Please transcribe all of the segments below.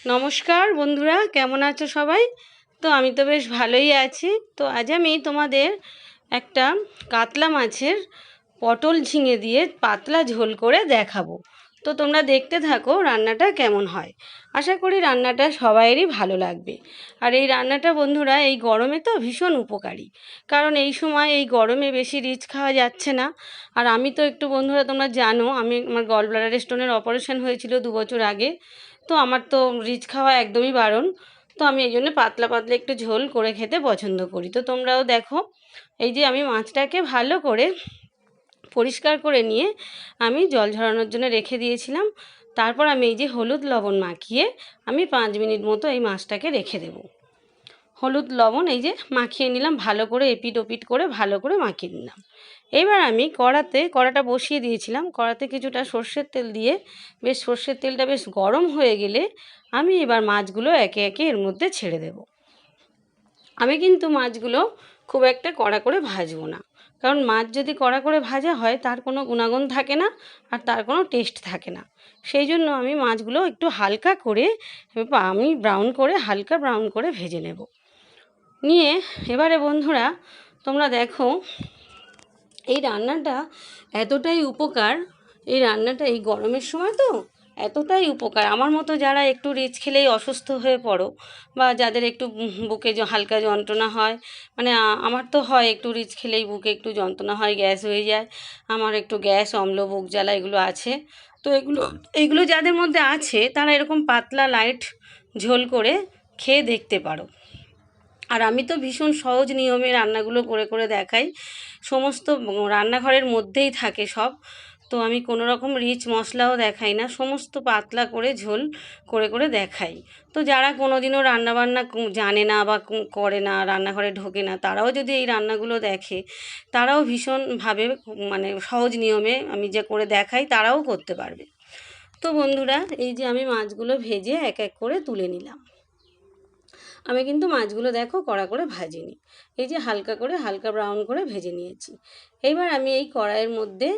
নমস্কার বন্ধুরা, কেমন আছো সবাই? তো আমি তো বেশ ভালোই আছি। তো আজ আমি তোমাদের একটা কাতলা মাছের পটল ঝিঙে দিয়ে পাতলা ঝোল করে দেখাবো। তো তোমরা দেখতে থাকো রান্নাটা কেমন হয়। আশা করি রান্নাটা সবাইয়েরই ভালো লাগবে। আর এই রান্নাটা বন্ধুরা এই গরমে তো ভীষণ উপকারী, কারণ এই সময় এই গরমে বেশি রিচ খাওয়া যাচ্ছে না। আর আমি তো একটু বন্ধুরা তোমরা জানো, আমার গল ব্লাডার স্টোনের অপারেশন হয়েছিল 2 বছর আগে। তো আমার তো রিচ খাওয়া একদমই বারণ। তো আমি এই জন্য পাতলা পাতলা একটু ঝোল করে খেতে পছন্দ করি। তো তোমরাও দেখো, এই যে আমি মাছটাকে ভালো করে পরিষ্কার করে নিয়ে আমি জল ঝরানোর জন্য রেখে দিয়েছিলাম। তারপর আমি এই যে হলুদ লবণ মাখিয়ে আমি 5 মিনিট মতো এই মাছটাকে রেখে দেবো। হলুদ লবণ এই যে মাখিয়ে নিলাম, ভালো করে এপিট ওপিট করে ভালো করে মাখিয়ে নিলাম। এবার আমি কড়াটা বসিয়ে দিয়েছিলাম। কড়াতে কিছুটা সর্ষের তেল দিয়ে সর্ষের তেলটা বেশ গরম হয়ে গেলে আমি এবার মাছগুলো একে একে এর মধ্যে ছেড়ে দেব। আমি কিন্তু মাছগুলো খুব একটা কড়া করে ভাজবো না, কারণ মাছ যদি কড়া করে ভাজা হয় তার কোনো গুণাগুণ থাকে না, আর তার কোনো টেস্ট থাকে না। সেই জন্য আমি মাছগুলো একটু হালকা করে হালকা ব্রাউন করে ভেজে নেব। নিয়ে এবারে বন্ধুরা তোমরা দেখো, এই রান্নাটা এতটাই উপকার, এই রান্নাটা এই গরমের সময় তো এতটাই উপকার। আমার মতো যারা একটু রিচ খেলেই অসুস্থ হয়ে পড়ো, বা যাদের একটু বুকে হালকা যন্ত্রণা হয়, মানে আমার তো হয় একটু রিচ খেলেই বুকে একটু যন্ত্রণা হয়, গ্যাস হয়ে যায়। আমার একটু গ্যাস, অম্ল, বুক জ্বালা এগুলো আছে। তো এগুলো যাদের মধ্যে আছে তারা এরকম পাতলা লাইট ঝোল করে খেয়ে দেখতে পারো। আর আমি তো ভীষণ সহজ নিয়মে রান্নাগুলো করে করে দেখাই। সমস্ত রান্নাঘরের মধ্যেই থাকে সব। তো আমি কোনো রকম রিচ মশলাও দেখাই না, সমস্ত পাতলা করে ঝোল করে করে দেখাই। তো যারা কোনো দিনও রান্নাবান্না জানে না বা করে না, রান্নাঘরে ঢোকে না, তারাও যদি এই রান্নাগুলো দেখে, তারাও ভীষণভাবে মানে সহজ নিয়মে আমি যে করে দেখাই তারাও করতে পারবে। তো বন্ধুরা, এই যে আমি মাছগুলো ভেজে এক এক করে তুলে নিলাম। আমি কিন্তু মাছগুলো দেখো কড়া করে ভাজিনি, এই যে হালকা ব্রাউন করে ভেজে নিয়েছি। এইবার আমি এই কড়াইয়ের মধ্যে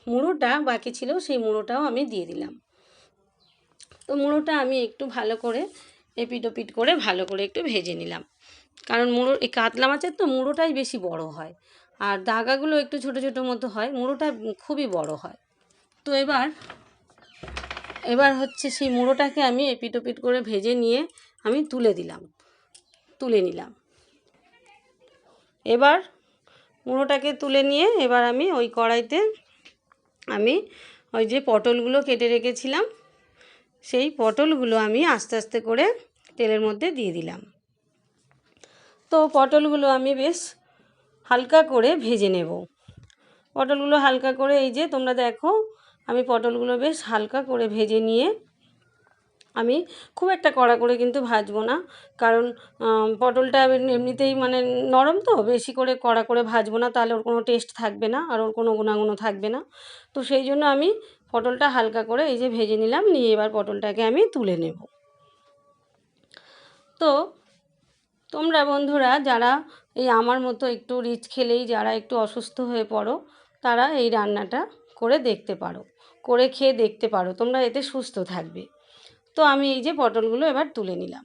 মুড়োটা বাকি ছিল, সেই মুড়োটাও আমি দিয়ে দিলাম। তো মুড়োটা আমি একটু ভালো করে এপিট ওপিট করে ভালো করে একটু ভেজে নিলাম, কারণ এই কাতলা মাছের তো মুড়োটাই বেশি বড় হয়, আর দাগাগুলো একটু ছোট ছোট মতো হয়, মুড়োটা খুবই বড় হয়। তো এবার হচ্ছে সেই মুড়োটাকে আমি এপিট ওপিট করে ভেজে নিয়ে আমি তুলে নিলাম। এবার মুড়োটাকে তুলে নিয়ে এবার আমি ওই কড়াইতে আমি ওই যে পটলগুলো কেটে রেখেছিলাম, সেই পটলগুলো আমি আস্তে আস্তে করে তেলের মধ্যে দিয়ে দিলাম। তো পটলগুলো আমি বেশ হালকা করে ভেজে নেব। পটলগুলো হালকা করে, এই যে তোমরা দেখো, আমি পটলগুলো বেশ হালকা করে ভেজে নিয়ে আমি খুব একটা কড়া করে কিন্তু ভাজবো না, কারণ পটলটা এমনিতেই মানে নরম, তো বেশি করে কড়া করে ভাজবো না, তাহলে ওর কোনো টেস্ট থাকবে না আর ওর কোনো গুণাগুণও থাকবে না। তো সেই জন্য আমি পটলটা হালকা করে এই যে ভেজে নিলাম, নিয়ে এবার পটলটাকে আমি তুলে নেব। তো তোমরা বন্ধুরা যারা এই আমার মতো একটু রিচ খেলেই যারা একটু অসুস্থ হয়ে পড়ো, তারা এই রান্নাটা করে দেখতে পারো, করে খেয়ে দেখতে পারো, তোমরা এতে সুস্থ থাকবে। তো আমি এই যে পটলগুলো এবার তুলে নিলাম।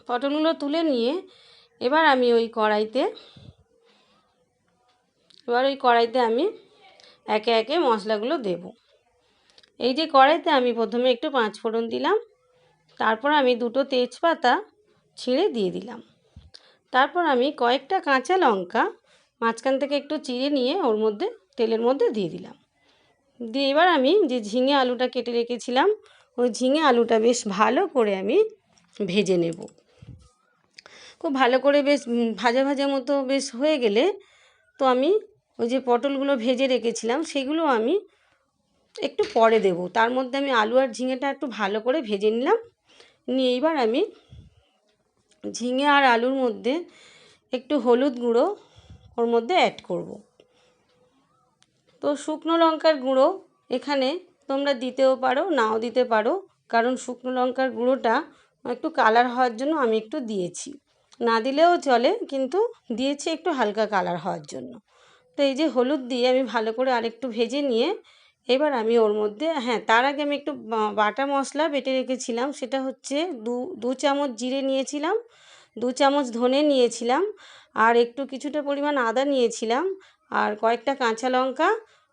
পটলগুলো তুলে নিয়ে এবার আমি ওই কড়াইতে আমি একে একে মশলাগুলো দেব। এই যে কড়াইতে আমি প্রথমে একটু 5 ফোড়ন দিলাম, তারপর আমি 2টো তেজপাতা ছিঁড়ে দিয়ে দিলাম। তারপর আমি কয়েকটা কাঁচা লঙ্কা মাঝখান থেকে একটু চিড়ে নিয়ে তেলের মধ্যে দিয়ে দিলাম। দিয়ে এবার আমি যে ঝিঙে আলুটা কেটে রেখেছিলাম, ওই ঝিঙে আলুটা বেশ ভালো করে আমি ভেজে নেব। খুব ভালো করে বেশ ভাজা ভাজা মতো বেশ হয়ে গেলে, তো আমি ওই যে পটলগুলো ভেজে রেখেছিলাম সেগুলো আমি একটু পরে দেব। তার মধ্যে আমি আলু আর ঝিঙেটা একটু ভালো করে ভেজে নিলাম। নিয়ে এইবার আমি ঝিঙে আর আলুর মধ্যে একটু হলুদ গুঁড়ো ওর মধ্যে অ্যাড করব। তো শুকনো লঙ্কার গুঁড়ো এখানে তোমরা দিতেও পারো, নাও দিতে পারো, কারণ শুকনো লঙ্কার গুঁড়োটা একটু কালার হওয়ার জন্য আমি একটু দিয়েছি। না দিলেও চলে, কিন্তু দিয়েছি একটু হালকা কালার হওয়ার জন্য। তো এই যে হলুদ দিয়ে আমি ভালো করে আরেকটু ভেজে নিয়ে এবার আমি ওর মধ্যে, হ্যাঁ তার আগে আমি একটু বাটা মশলা বেটে রেখেছিলাম, সেটা হচ্ছে দু চামচ জিরে নিয়েছিলাম, 2 চামচ ধনে নিয়েছিলাম, আর একটু কিছুটা পরিমাণ আদা নিয়েছিলাম, আর কয়েকটা কাঁচা লঙ্কা,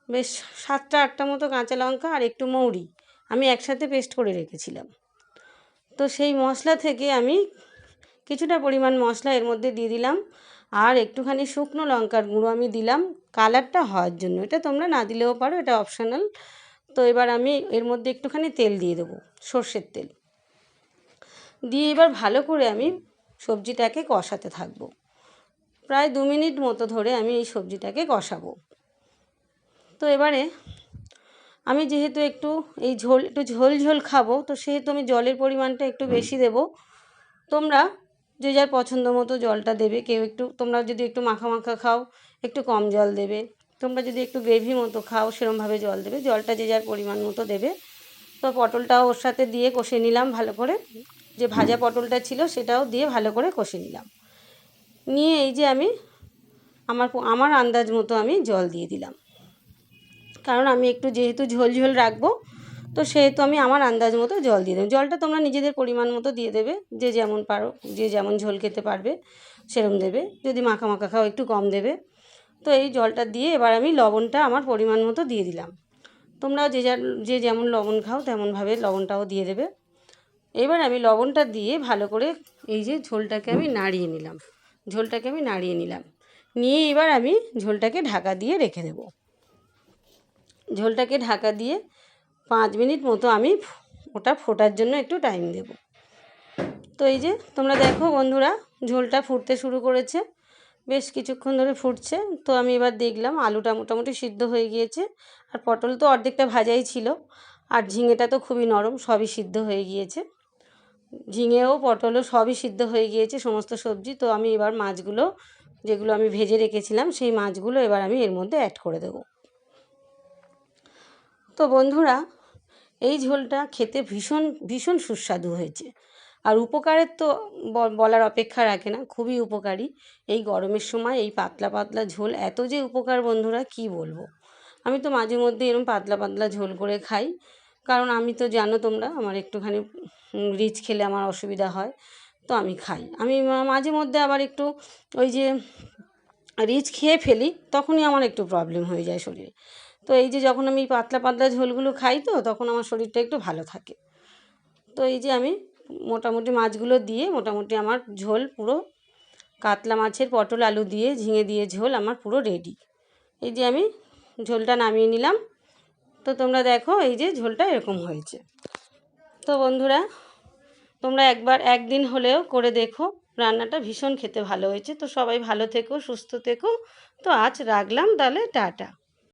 বেশ 7-8টা মতো কাঁচা লঙ্কা, আর একটু মৌরি আমি একসাথে পেস্ট করে রেখেছিলাম। তো সেই মশলা থেকে আমি কিছুটা পরিমাণ মশলা এর মধ্যে দিয়ে দিলাম, আর একটুখানি শুকনো লঙ্কার গুঁড়ো আমি দিলাম কালারটা হওয়ার জন্য। এটা তোমরা না দিলেও পারো, এটা অপশনাল। তো এবার আমি এর মধ্যে একটুখানি তেল দিয়ে দেবো, সর্ষের তেল দিয়ে এবার ভালো করে আমি সবজিটাকে কষাতে থাকবো। প্রায় 2 মিনিট মতো ধরে আমি এই সবজিটাকে কষাবো। তো এবারে আমি যেহেতু একটু ঝোল ঝোল খাবো, তো সেহেতু আমি জলের পরিমাণটা একটু বেশি দেবো। তোমরা যে যার পছন্দ মতো জলটা দেবে। কেউ একটু, তোমরা যদি একটু মাখা মাখা খাও একটু কম জল দেবে, তোমরা যদি একটু গ্রেভি মতো খাও সেরমভাবে জল দেবে, জলটা যে যার পরিমাণ মতো দেবে। তো পটলটাও ওর সাথে দিয়ে কষে নিলাম ভালো করে, যে ভাজা পটলটা ছিল সেটাও দিয়ে ভালো করে কষে নিলাম। নিয়ে এই যে আমি আমার আন্দাজ মতো আমি জল দিয়ে দিলাম, কারণ আমি একটু যেহেতু ঝোল ঝোল রাখবো, তো সেহেতু আমি আমার আন্দাজ মতো জল দিয়ে দেবো। জলটা তোমরা নিজেদের পরিমাণ মতো দিয়ে দেবে, যে যেমন পারো, যে যেমন ঝোল খেতে পারবে সেরম দেবে। যদি মাখা মাখা খাও একটু কম দেবে। তো এই জলটা দিয়ে এবার আমি লবণটা আমার পরিমাণ মতো দিয়ে দিলাম। তোমরাও যে যেমন লবণ খাও তেমনভাবে লবণটাও দিয়ে দেবে। এবার আমি লবণটা দিয়ে ভালো করে এই যে ঝোলটাকে আমি নাড়িয়ে নিলাম। নিয়ে এবার আমি ঝোলটাকে ঢাকা দিয়ে রেখে দেবো। ঝোলটাকে ঢাকা দিয়ে 5 মিনিট মতো আমি ওটা ফোটার জন্য একটু টাইম দেব। তো এই যে তোমরা দেখো বন্ধুরা, ঝোলটা ফুটতে শুরু করেছে, বেশ কিছুক্ষণ ধরে ফুটছে। তো আমি এবার দেখলাম আলুটা মোটামুটি সিদ্ধ হয়ে গিয়েছে, আর পটল তো অর্ধেকটা ভাজাই ছিল, আর ঝিঙেটা তো খুবই নরম, সবই সিদ্ধ হয়ে গিয়েছে। ঝিঙেও পটলও সবই সিদ্ধ হয়ে গিয়েছে, সমস্ত সবজি। তো আমি এবার মাছগুলো, যেগুলো আমি ভেজে রেখেছিলাম, সেই মাছগুলো এবার আমি এর মধ্যে অ্যাড করে দেবো। তো বন্ধুরা, এই ঝোলটা খেতে ভীষণ ভীষণ সুস্বাদু হয়েছে, আর উপকারের তো বলার অপেক্ষা রাখে না, খুবই উপকারী। এই গরমের সময় এই পাতলা পাতলা ঝোল এত যে উপকার বন্ধুরা কি বলবো। আমি তো মাঝে মধ্যে এরকম পাতলা পাতলা ঝোল করে খাই, কারণ আমি তো জানো তোমরা আমার একটুখানি রিচ খেলে আমার অসুবিধা হয়, তো আমি খাই। আমি মাঝে মধ্যে আবার একটু ওই যে রিচ খেয়ে ফেলি, তখনই আমার একটু প্রবলেম হয়ে যায় শরীরে। তো এই যে যখন আমি পাতলা পাতলা ঝোলগুলো খাই, তো তখন আমার শরীরটা একটু ভালো থাকে। তো এই যে আমি মোটামুটি মাছগুলো দিয়ে মোটামুটি আমার ঝোল পুরো, কাতলা মাছের পটল আলু দিয়ে ঝিঙে দিয়ে ঝোল আমার পুরো রেডি। এই যে আমি ঝোলটা নামিয়ে নিলাম। তো তোমরা দেখো এই যে ঝোলটা এরকম হয়েছে। তো বন্ধুরা, তোমরা একদিন হলেও করে দেখো, রান্নাটা ভীষণ খেতে ভালো হয়েছে। তো সবাই ভালো থেকো, সুস্থ থেকো। তো আজ রাখলাম, তাহলে টাটা।